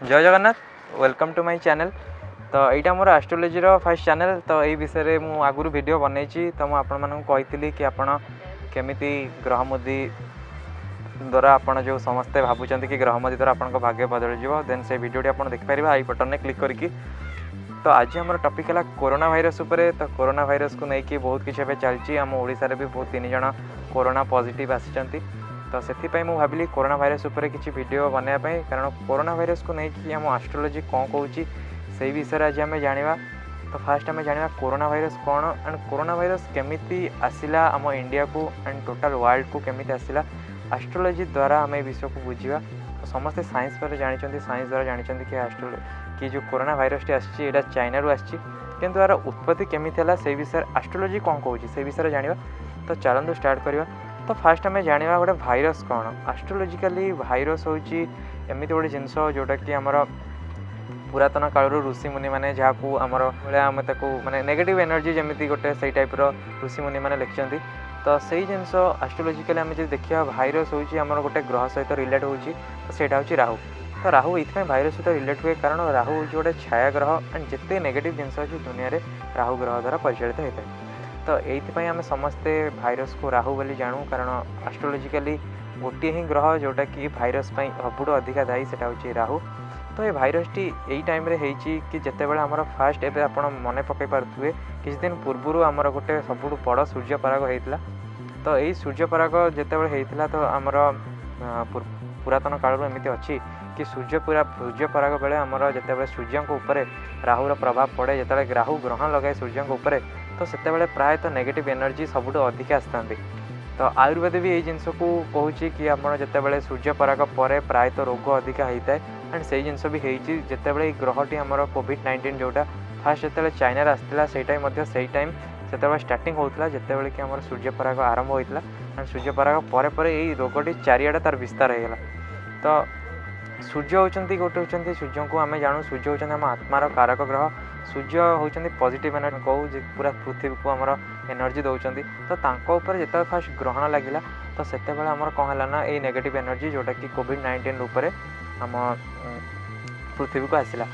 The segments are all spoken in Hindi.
जय Jagannath welcome to my channel. तो यहाँ मोर एस्ट्रोलोजी फर्स्ट चैनल। तो यही विषय में मुझे आगुरी वीडियो बनई तो मुझे आपंती कि आपण केमी ग्रह मुदी द्वारा आपड़ जो समस्ते भावुं कि ग्रह मुदी द्वारा आपन भाग्य बदल जाव देन से वीडियो आप देखिपारे आई बटन में क्लिक करके। तो आज आम टॉपिक है कोरोना भाइरस उपरे। तो कोरोना भाइरस को लेकिन बहुत किसी चलती आम ओडिशा रे भी बहुत 3 जन कोरोना पॉजिटिव आसी। तो से भाविली कोरोना भाइरस उपरे किसी वीडियो बनवाई कारण कोरोना भाइरस को लेकिन आम एस्ट्रोलोजी कौन कौन से विषय आज आम जाना। तो फास्ट आम जाना कोरोना भाइरस कौन एंड कोरोना भाइरस केमी आसला आम इंडिया को एंड टोटाल वर्ल्ड को केमी आसला एस्ट्रोलोजी द्वारा आम विषय को बुझा। तो समस्ते साइंस पर जानते साइंस द्वारा जानते कि कि जो कोरोना भाइरस टी आसी चाइना रू आसी किंतु यार उत्पत्ति केमी से विषय एस्ट्रोलोजी कौन कौन से विषय जाना। तो चलते स्टार्ट करवा। तो फास्ट आम जाना गोटे भाइरस कौन एस्ट्रोलोजिकली भाइरस हूँ एमती गोटे जिनस जोटा कि आमर पुरातन काल ऋषि मुनि मैंने जहाँ आमर आम माने नेगेटिव एनर्जी जमी गोटे से टाइप्र ऋषि मुनि मैंने लिखिं। तो सही जिनस एस्ट्रोलोजिकली आम जो देखा भाइरस हूँ आमर गोटे ग्रह सहित रिलेट हो हूँ राहु। तो राहु ये भाइरस सहित रिलेट हुए कारण राहु हूँ गोटे छाया ग्रह एंड जिते नेगेटिव जिनस अच्छी दुनिया में राहु ग्रह द्वारा परिचालित होता है। तो ये आम समस्ते भाइरस को राहु बोली जानू कारण एस्ट्रोलोजिकली गोटे ही ग्रह जोटा कि भाइरस सबुठू अधिका दायी से हूँ राहु। तो ये भाइरस टी यही टाइम रे होती कि जिते बड़े आमर फास्ट एवं आप मन पकई पारे किसी दिन पूर्व आमर गोटे सबुठू बड़ सूर्य पराग होता। तो यही सूर्य पराग जिते होता तो आमर पुरातन काल एमती अच्छी कि सूर्य पराग बेले आमर जिते सूर्य ऊपर राहुर प्रभाव पड़े जो राहु ग्रहण लगाए सूर्य ऊपर तो से प्रायतः नेगेटिव एनर्जी सबुठ अधिक आसता। तो आयुर्वेद भी यही जिनस को कहूँ कि आप जिते सूर्य पराग पर प्रायतः रोग अधिका होता है एंड से जिनस भी होते ग्रहटी आमर कोविड-19 जोटा फास्ट जो चाइना आसाला से टाइम से स्टार्टिंग होता जिते कि आम सूर्य पराग आरंभ होता एंड सूर्य पराग पर यही रोगटी चारिआडे तार विस्तार होगा। तो सूर्य होती गोटे होती सूर्य को आम जानू सूर्य होती आम आत्मार कारक ग्रह। सूर्य होती पॉजिटिव एनर्जी कहूँ पूरा पृथ्वी को आमर एनर्जी दौरान। तो जिते फास्ट ग्रहण लगे तो से आमर कौन है ना ये नेगेटिव एनर्जी जोटा कि कोविड-19 रूप आम पृथ्वी को आसला।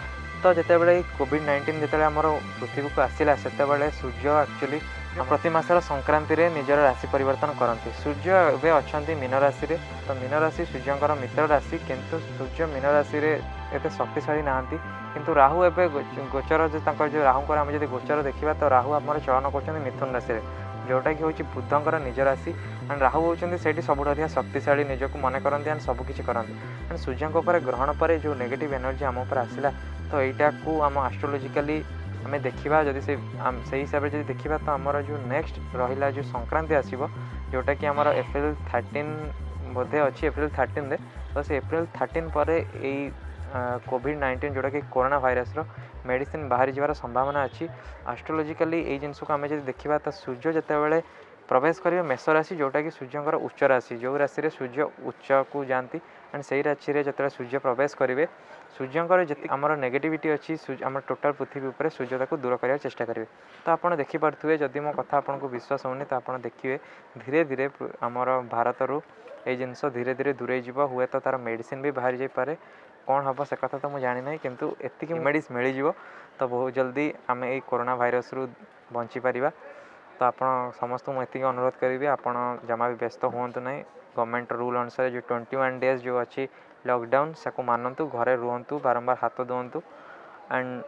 तो जिते बड़े कोविड-19 जिते आमर पृथ्वी को आसला से सूर्य एक्चुअली प्रति मासर संक्रांति रे निजर राशि परिवर्तन करते। सूर्य एवं अच्छा मीन राशि रे। तो मीन राशि सूर्यंकर मित्र राशि किंतु सूर्य मीन राशि रे एते शक्तिशाली नहांती किंतु राहु एवं गोचर जो राहुंकर आम जो गोचर देखा तो राहु आम चयन कर मिथुन राशि रे जोटा कि हूँ बुधंकर निज राशि एंड राहु होती से सबुठ अधिक शक्तिशाली निजक मन करते एंड सबकि करते एंड सूर्य ग्रहण पर जो नेगेटिव एनर्जी आम उपर आसला। तो यहाँ को आम एस्ट्रोलोजिकली आम देखा जदि से हिसाब से देखा तो आमर जो नेक्स्ट रहा जो संक्रांति आसो जोटा कि आमर एप्रिल 13 बोधे अच्छी एप्रिल 13 रे। तो से एप्रिल 13 पर यही कोविड-19 जोटा कि कोरोना भाइरस मेडिसिन बाहरी जावार संभावना अच्छी। एस्ट्रोलोजिकली ये जिनस को आम जो देखा तो सूर्य जिते प्रवेश करेंगे मेष राशि जोटा कि सूर्यंकर उच्च राशि जो राशि रे सूर्य उच्च को जाती एंड से राशि रे जिते सूर्य प्रवेश करेंगे सूर्यंकर जी आमर नेगेटिविटी अच्छी आम टोटाल पृथ्वी उपर सूर्य को दूर करने चेष्टा करेंगे। तो आप देखिपे जदि मो कथा आपको विश्वास होनी तो आप देखिए धीरे धीरे आमर भारत रू ये जिनस धीरे धीरे दूरे जीव हुए तो तार मेडिसिन भी बाहरी जापे कौन हम से कथा तो मुझे जानी ना किंतु एतिक मेडिसिन मिल तो बहुत जल्दी आम ये कोरोना भाइरस रू बंची पारिबा। तो आप समस्त मुझे अनुरोध करी आपड़ जमा भी व्यस्त हूँ ना गवर्नमेंट रूल अनुसार जो 21 डेज जो अच्छी लॉकडाउन से मानतु घरे रुहतु बारंबार हाथ धोतु एंड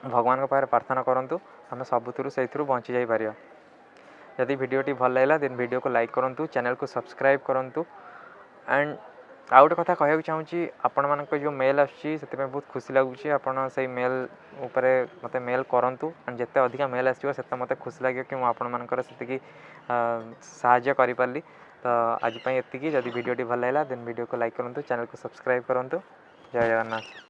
भगवान के पाखे प्रार्थना करूँ आम सबुठ से बंची जापर। यदि वीडियोटी भल लगा देन वीडियो को लाइक करूँ चैनल को सब्सक्राइब करूँ एंड आउ गोटे कथा कहूँ चाहूँगी आपण मान जो मेल आसी बहुत खुशी लगुच आपड़ से मेल उपर मत मेल करूँ एंड जिते अधिका मेल आसो से मत खुशी लगे कि मुझे से साहाय्य करी। तो आज एति जदि वीडियोटी भल लगा देन वीडियो को लाइक करूँ चैनल को सब्सक्राइब करूँ। जय जगन्नाथ।